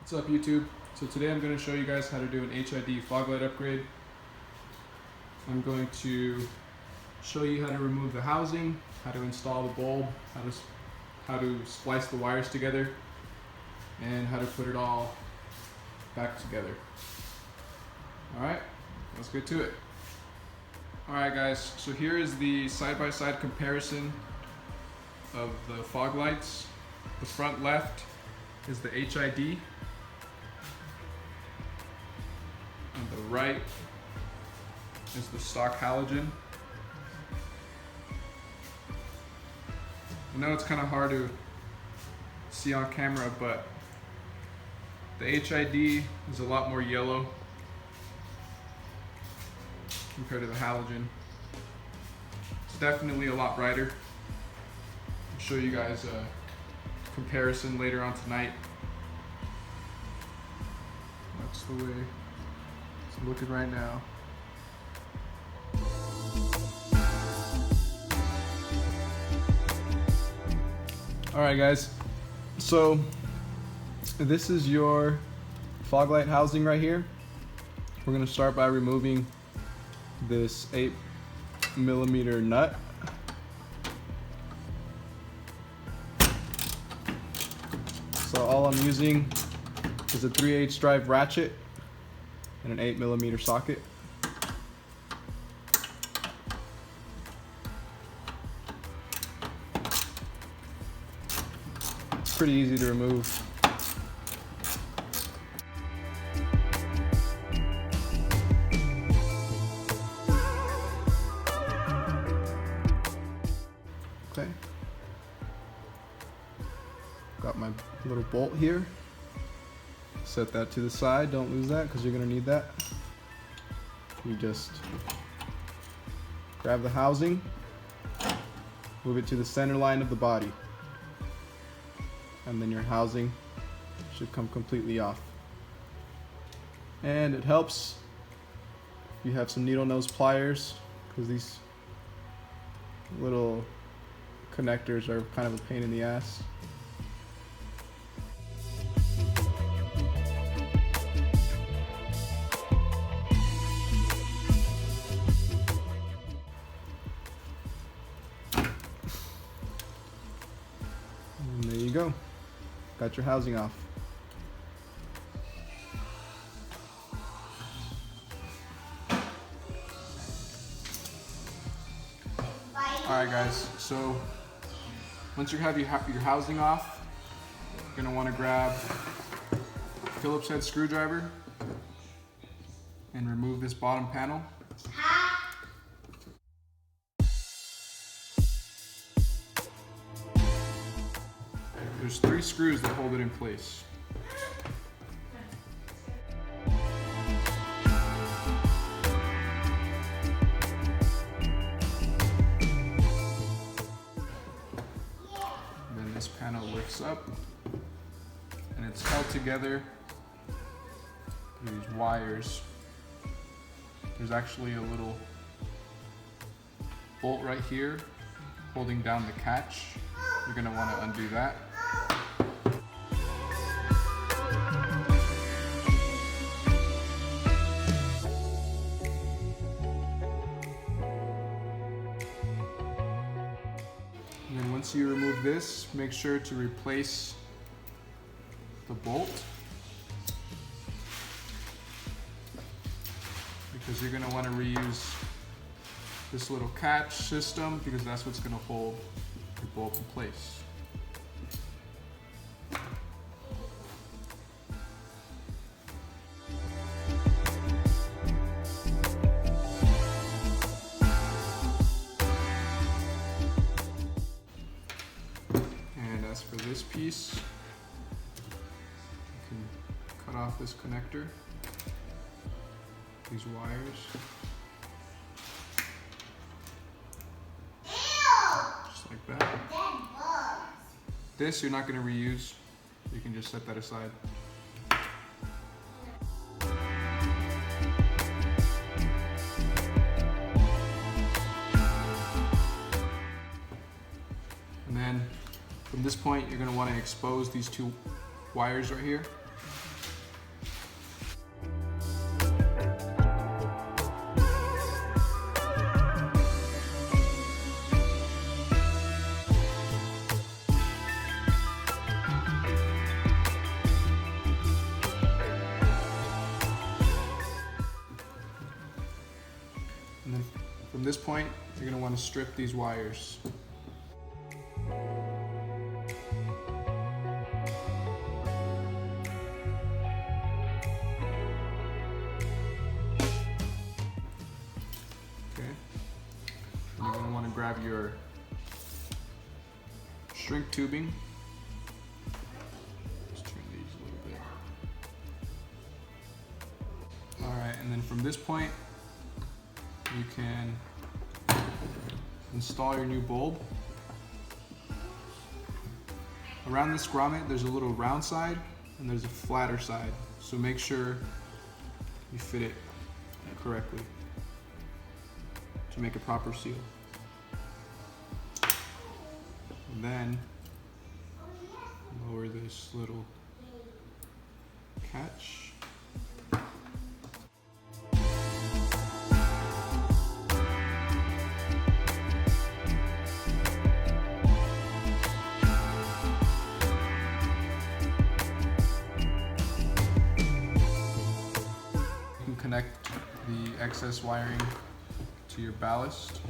What's up, YouTube? So today I'm going to show you guys how to do an HID fog light upgrade. I'm going to show you how to remove the housing, how to install the bulb, how to splice the wires together, and how to put it all back together. Alright, let's get to it. Alright guys, so here is the side-by-side comparison of the fog lights. The front left is the HID. On the right is the stock halogen. I know it's kind of hard to see on camera, but the HID is a lot more yellow compared to the halogen. It's definitely a lot brighter. I'll show you guys a comparison later on tonight. That's the way it's looking right now. Alright guys, so this is your fog light housing right here. We're going to start by removing this 8mm nut. So all I'm using is a 3/8 drive ratchet and an 8mm socket. It's pretty easy to remove. Okay. Got my little bolt here. Set that to the side, don't lose that because you're going to need that. You just grab the housing, move it to the center line of the body, and then your housing should come completely off. And it helps if you have some needle nose pliers, because these little connectors are kind of a pain in the ass. And there you go. Got your housing off. Alright guys, so once you have your housing off, you're going to want to grab a Phillips head screwdriver and remove this bottom panel. There's 3 screws that hold it in place. Then this panel lifts up and it's held together through these wires. There's actually a little bolt right here holding down the catch. You're going to want to undo that. And then once you remove this, make sure to replace the bolt, because you're going to want to reuse this little catch system, because that's what's going to hold your bolt in place. And as for this piece, you can cut off this connector, these wires. Just like that. This you're not going to reuse. You can just set that aside. And then from this point, you're going to want to expose these 2 wires right here. this point, you're going to want to strip these wires. Okay. And you're going to want to grab your shrink tubing. Let's turn these a little bit. Alright, and then from this point, you can install your new bulb. Around this grommet, there's a little round side and there's a flatter side. So make sure you fit it correctly to make a proper seal. And then lower this little catch. Connect the excess wiring to your ballast.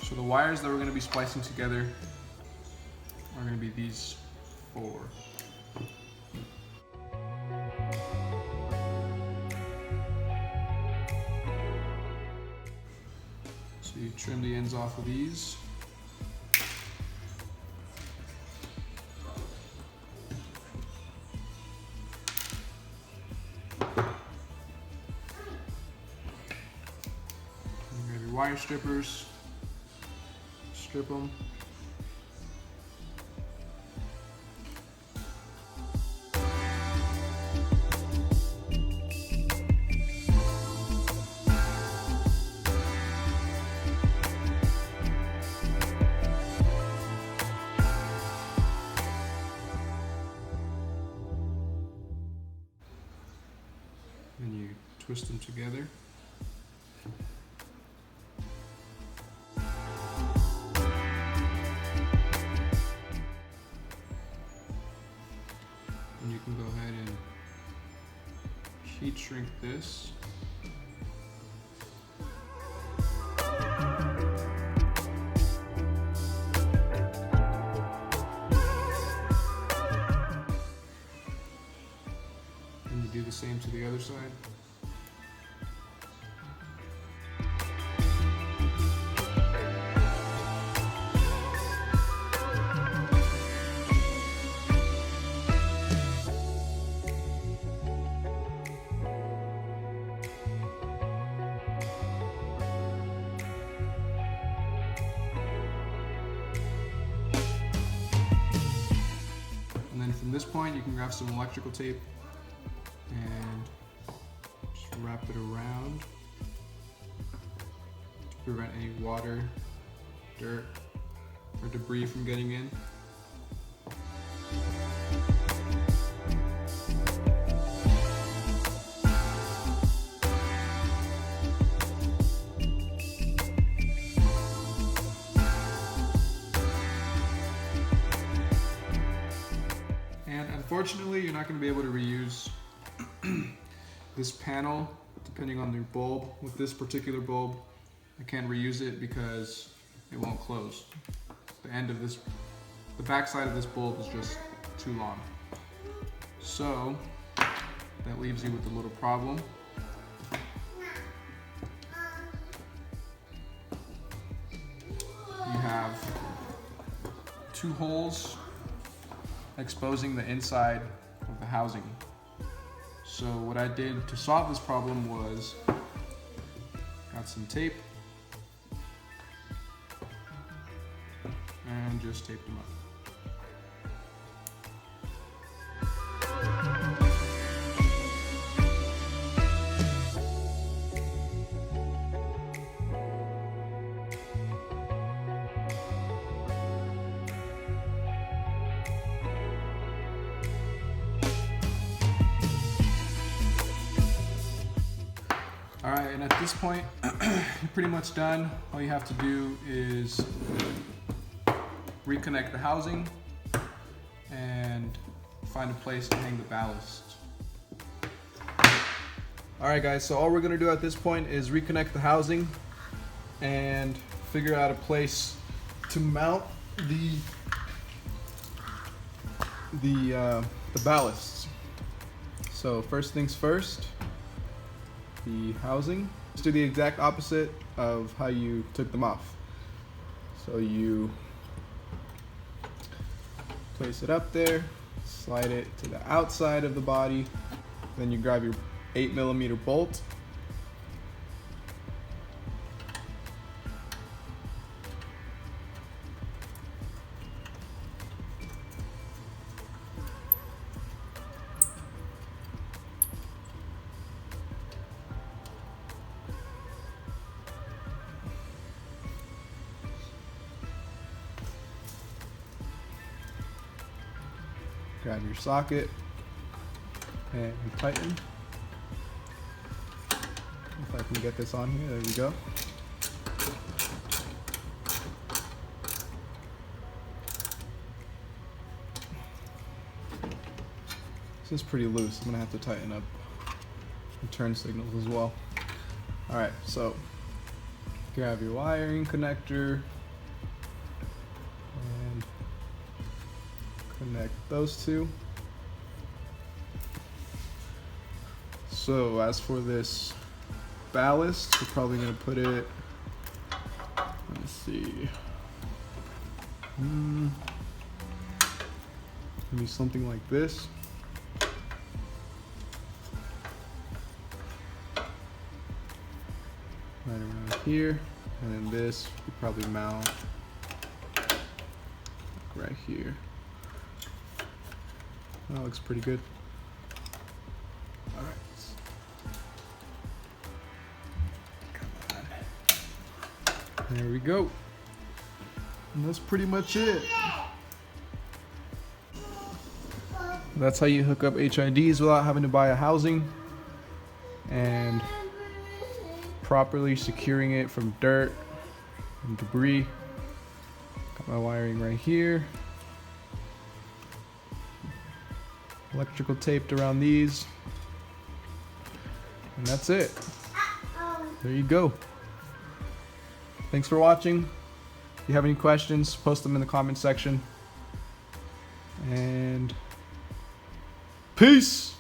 So the wires that we're going to be splicing together are going to be these four. So you trim the ends off of these. And grab your wire strippers, strip them. And you twist them together. And you can go ahead and heat shrink this. And you do the same to the other side. And then from this point, you can grab some electrical tape and just wrap it around to prevent any water, dirt, or debris from getting in. And unfortunately, you're not going to be able to reuse this panel depending on your bulb. With this particular bulb, I can't reuse it because it won't close. The end of this, the back side of this bulb is just too long. So that leaves you with a little problem. You have two holes exposing the inside of the housing. So what I did to solve this problem was got some tape and just taped them up. All right, and at this point, you're pretty much done. All you have to do is reconnect the housing and find a place to hang the ballast. All right guys, so all we're gonna do at this point is reconnect the housing and figure out a place to mount the ballasts. So first things first, the housing. Let's do the exact opposite of how you took them off. So you place it up there, slide it to the outside of the body, then you grab your 8mm bolt. Grab your socket and tighten. If I can get this on here, there we go. This is pretty loose. I'm gonna have to tighten up the turn signals as well. All right, so grab your wiring connector and connect those two. So as for this ballast, we're probably going to put it, let's see, maybe something like this. Right around here, and then this we probably mount right here. That looks pretty good. All right. There we go. And that's pretty much it. That's how you hook up HIDs without having to buy a housing and properly securing it from dirt and debris. Got my wiring right here. Electrical taped around these. And that's it. There you go. Thanks for watching. If you have any questions, post them in the comment section. And peace!